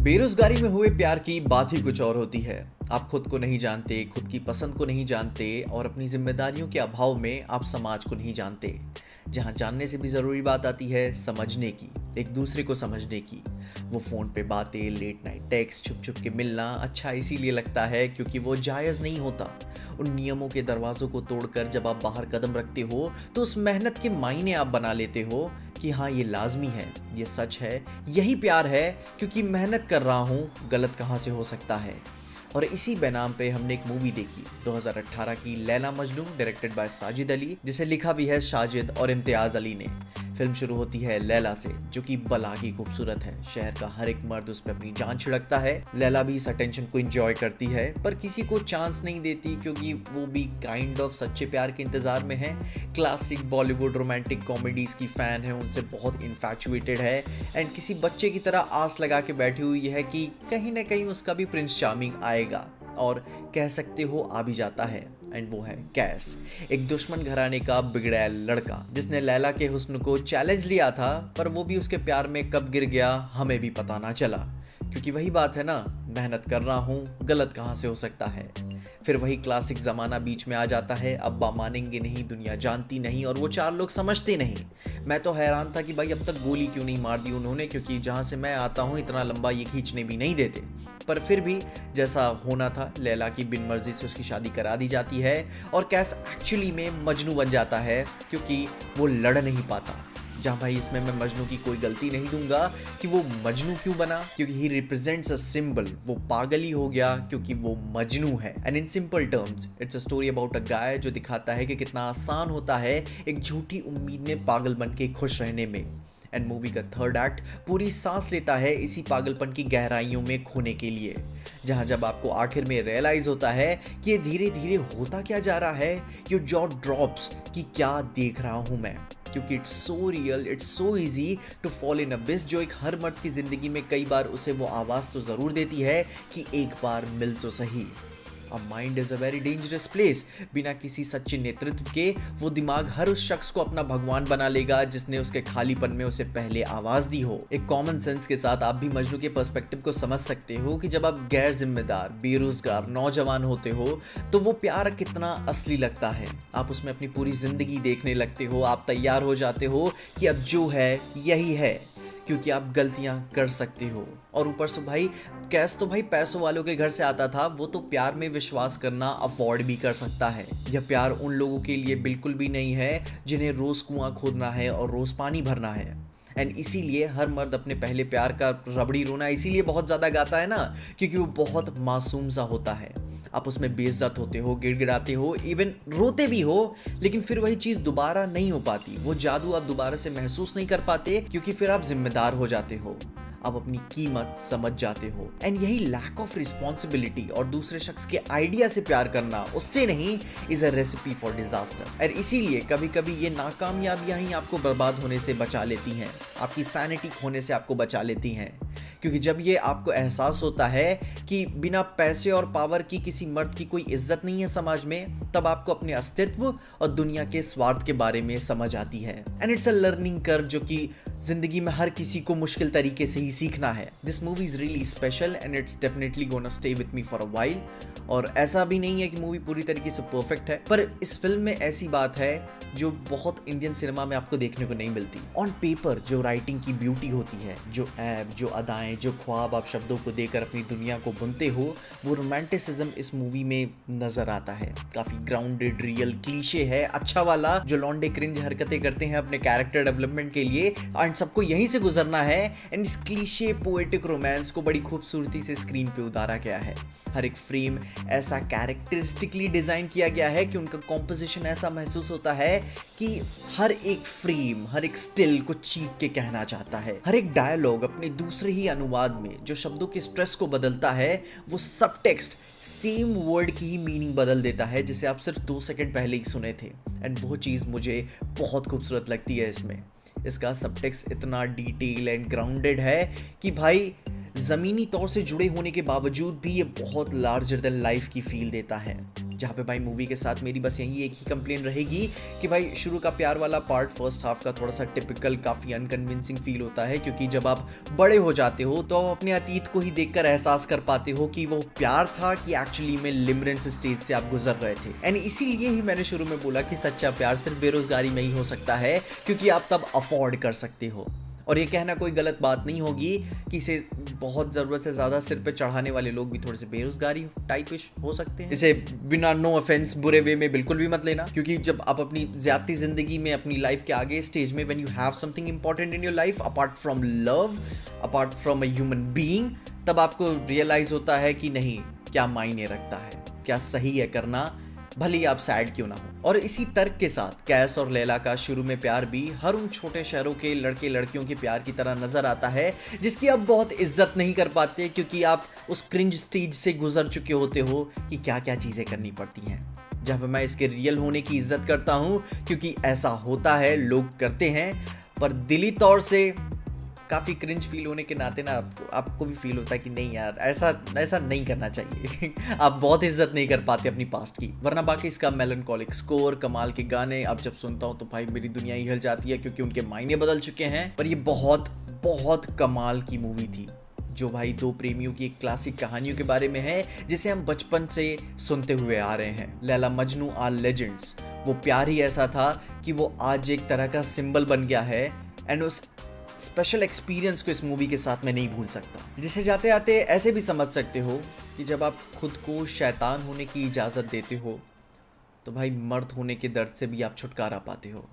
बेरोजगारी में हुए प्यार की बात ही कुछ और होती है। आप खुद को नहीं जानते, खुद की पसंद को नहीं जानते और अपनी जिम्मेदारियों के अभाव में आप समाज को नहीं जानते। जहां जानने से भी ज़रूरी बात आती है समझने की, एक दूसरे को समझने की। वो फ़ोन पे बातें, लेट नाइट टेक्स्ट, छुप छुप के मिलना अच्छा इसीलिए लगता है क्योंकि वो जायज़ नहीं होता। उन नियमों के दरवाज़ों को तोड़कर जब आप बाहर कदम रखते हो तो उस मेहनत के मायने आप बना लेते हो कि हाँ ये लाजमी है, ये सच है, यही प्यार है, क्योंकि मेहनत कर रहा हूँ, गलत कहाँ से हो सकता है। और इसी बैनाम पे हमने एक मूवी देखी 2018 की लैला मजनू, डायरेक्टेड बाय साजिद अली, जिसे लिखा भी है साजिद और इम्तियाज अली ने। फिल्म शुरू होती है लैला से, जो कि बला की खूबसूरत है। शहर का हर एक मर्द उस पर अपनी जान छिड़कता है। लैला भी इस अटेंशन को एंजॉय करती है, पर किसी को चांस नहीं देती क्योंकि वो भी काइंड ऑफ सच्चे प्यार के इंतजार में है। क्लासिक बॉलीवुड रोमांटिक कॉमेडीज की फैन है, उनसे बहुत इन्फैचुएटेड है एंड किसी बच्चे की तरह आस लगा के बैठी हुई है कि कहीं ना कहीं उसका भी प्रिंस चार्मिंग आएगा, और कह सकते हो आ भी जाता है। एंड वो है कैस, एक दुश्मन घराने का बिगड़ैल लड़का जिसने लैला के हुस्न को चैलेंज लिया था, पर वो भी उसके प्यार में कब गिर गया हमें भी पता ना चला। क्योंकि वही बात है ना, मेहनत कर रहा हूँ, गलत कहाँ से हो सकता है। फिर वही क्लासिक ज़माना बीच में आ जाता है। अब्बा मानेंगे नहीं, दुनिया जानती नहीं, और वो चार लोग समझते नहीं। मैं तो हैरान था कि भाई अब तक गोली क्यों नहीं मार दी उन्होंने, क्योंकि जहाँ से मैं आता हूँ इतना लंबा ये खींचने भी नहीं देते। पर फिर भी जैसा होना था, लैला की बिन मर्जी से उसकी शादी करा दी जाती है और कैस एक्चुअली में मजनू बन जाता है क्योंकि वो लड़ नहीं पाता। जहाँ भाई इसमें मैं मजनू की कोई गलती नहीं दूंगा कि वो मजनू क्यों बना, क्योंकि ही रिप्रेजेंट्स अ सिंबल। वो पागल ही हो गया क्योंकि वो मजनू है। And in simple terms it's a story about a guy जो दिखाता है कि कितना आसान होता है एक झूठी उम्मीद में पागल बन के खुश रहने में। एंड मूवी का थर्ड एक्ट पूरी सांस लेता है इसी पागलपन की गहराइयों में खोने के लिए, जहां जब आपको आखिर में रियलाइज होता है कि ये धीरे धीरे होता क्या जा रहा है, योर जॉ ड्रॉप्स कि क्या देख रहा हूं मैं। क्योंकि it's so real, it's so easy to fall in abyss, जो एक हर मर्द की जिंदगी में कई बार उसे वो आवाज़ तो ज़रूर देती है कि एक बार मिल तो सही। A mind is a very dangerous place. बिना किसी सच्चे नेतृत्व के वो दिमाग हर उस शख्स को अपना भगवान बना लेगा जिसने उसके खालीपन में उसे पहले आवाज़ दी हो। एक कॉमन सेंस के साथ आप भी मजनू के पर्सपेक्टिव को समझ सकते हो कि जब आप गैर जिम्मेदार, बेरोजगार नौजवान होते हो तो वो प्यार कितना असली लगता है। आप उसमें अपनी पूरी ज़िंदगी देखने लगते हो, आप तैयार हो जाते हो कि अब जो है यही है, क्योंकि आप गलतियां कर सकते हो। और ऊपर से भाई कैश तो भाई पैसों वालों के घर से आता था, वो तो प्यार में विश्वास करना अफोर्ड भी कर सकता है। यह प्यार उन लोगों के लिए बिल्कुल भी नहीं है जिन्हें रोज़ कुआं खोदना है और रोज़ पानी भरना है। एंड इसीलिए हर मर्द अपने पहले प्यार का रबड़ी रोना इसीलिए बहुत ज़्यादा गाता है ना, क्योंकि वो बहुत मासूम सा होता है। आप उसमें बेइज्जत होते हो, गिड़गिड़ाते हो, इवन रोते भी हो, लेकिन फिर वही चीज़ दोबारा नहीं हो पाती। वो जादू आप दोबारा से महसूस नहीं कर पाते क्योंकि फिर आप जिम्मेदार हो जाते हो, आप अपनी कीमत समझ जाते हो। एंड यही लैक ऑफ रिस्पॉन्सिबिलिटी और दूसरे शख्स के आइडिया से प्यार करना, उससे नहीं, is a recipe for disaster. और इसीलिए कभी कभी ये नाकामयाबियां ही आपको बर्बाद होने से बचा लेती हैं, आपकी सैनिटी खोने से आपको बचा लेती हैं। क्योंकि जब ये आपको एहसास होता है कि बिना पैसे और पावर की किसी मर्द की कोई इज्जत नहीं है समाज में, तब आपको अपने अस्तित्व और दुनिया के स्वार्थ के बारे में समझ आती है। And it's a learning curve जो कि जिंदगी में हर किसी को मुश्किल तरीके से ही सीखना है। This movie is really special and it's definitely gonna stay with me for a while. और ऐसा भी नहीं है कि मूवी पूरी तरीके से परफेक्ट है, पर इस फिल्म में ऐसी बात है जो बहुत इंडियन सिनेमा में आपको देखने को नहीं मिलती। ऑन पेपर जो राइटिंग की ब्यूटी होती है, जो ऐब, जो अदाएं, जो ख्वाब आप शब्दों को देकर अपनी दुनिया को बुनते हो, वो रोमांटिसिज्म इस मूवी में नजर आता है। काफी ग्राउंडेड, रियल, क्लीशे है, अच्छा वाला, जो लॉन्डे क्रिंज हरकतें करते हैं अपने कैरेक्टर डेवलपमेंट के लिए, एंड सबको यहीं से गुजरना है। एंड इस क्लीशे पोएटिक रोमांस को बड़ी खूबसूरती से स्क्रीन पे उतारा गया है। हर एक फ्रेम ऐसा कैरेक्टरिस्टिकली डिजाइन किया गया है कि उनका कॉम्पोजिशन ऐसा महसूस होता है कि हर एक फ्रेम, हर एक स्टिल को चीख के कहना चाहता है। हर एक डायलॉग अपने दूसरे ही अनुवाद में जो शब्दों के स्ट्रेस को बदलता है, वो सब टेक्स्ट सेम वर्ड की ही मीनिंग बदल देता है जिसे आप सिर्फ 2 सेकंड पहले ही सुने थे। एंड वो चीज़ मुझे बहुत खूबसूरत लगती है इसमें। इसका सबटेक्स्ट इतना डिटेल एंड ग्राउंडेड है कि भाई ज़मीनी तौर से जुड़े होने के बावजूद भी ये बहुत लार्जर देन लाइफ की फील देता है। जहाँ पे भाई मूवी के साथ मेरी बस यही एक ही कंप्लेन रहेगी कि भाई शुरू का प्यार वाला पार्ट फर्स्ट हाफ का थोड़ा सा टिपिकल, काफ़ी अनकन्विंसिंग फील होता है, क्योंकि जब आप बड़े हो जाते हो तो आप अपने अतीत को ही देखकर एहसास कर पाते हो कि वो प्यार था कि एक्चुअली में लिमरेंस स्टेज से आप गुजर रहे थे। एंड इसीलिए ही मैंने शुरू में बोला कि सच्चा प्यार सिर्फ बेरोजगारी में ही हो सकता है, क्योंकि आप तब अफोर्ड कर सकते हो। और ये कहना कोई गलत बात नहीं होगी कि इसे बहुत ज़रूरत से ज़्यादा सिर पे चढ़ाने वाले लोग भी थोड़े से बेरोजगारी टाइपिश हो सकते हैं। इसे बिना नो ऑफेंस बुरे वे में बिल्कुल भी मत लेना, क्योंकि जब आप अपनी ज़्यादती ज़िंदगी में, अपनी लाइफ के आगे स्टेज में, when you have something important in your life apart from love, apart from a human being, तब आपको रियलाइज़ होता है कि नहीं, क्या मायने रखता है, क्या सही है करना, भले ही आप सैड क्यों ना हो। और इसी तर्क के साथ कैस और लैला का शुरू में प्यार भी हर उन छोटे शहरों के लड़के लड़कियों के प्यार की तरह नजर आता है, जिसकी आप बहुत इज्जत नहीं कर पाते, क्योंकि आप उस क्रिंज स्टेज से गुजर चुके होते हो कि क्या क्या चीज़ें करनी पड़ती हैं। जब मैं इसके रियल होने की इज्जत करता हूँ, क्योंकि ऐसा होता है, लोग करते हैं, पर दिली तौर से काफ़ी क्रिंज फील होने के नाते ना आपको भी फील होता है कि नहीं यार, ऐसा नहीं करना चाहिए। आप बहुत इज्जत नहीं कर पाते अपनी पास्ट की। वरना बाकी इसका मेलनकॉलिक स्कोर, कमाल के गाने अब जब सुनता हूँ तो भाई मेरी दुनिया ही हिल जाती है, क्योंकि उनके मायने बदल चुके हैं। पर ये बहुत बहुत कमाल की मूवी थी, जो भाई दो प्रेमियों की एक क्लासिक कहानियों के बारे में है, जिसे हम बचपन से सुनते हुए आ रहे हैं। Laila Majnu are legends. वो प्यार ही ऐसा था कि वो आज एक तरह का सिंबल बन गया है, एंड उस स्पेशल एक्सपीरियंस को इस मूवी के साथ मैं नहीं भूल सकता। जिसे जाते आते ऐसे भी समझ सकते हो कि जब आप खुद को शैतान होने की इजाज़त देते हो, तो भाई मर्द होने के दर्द से भी आप छुटकारा पाते हो।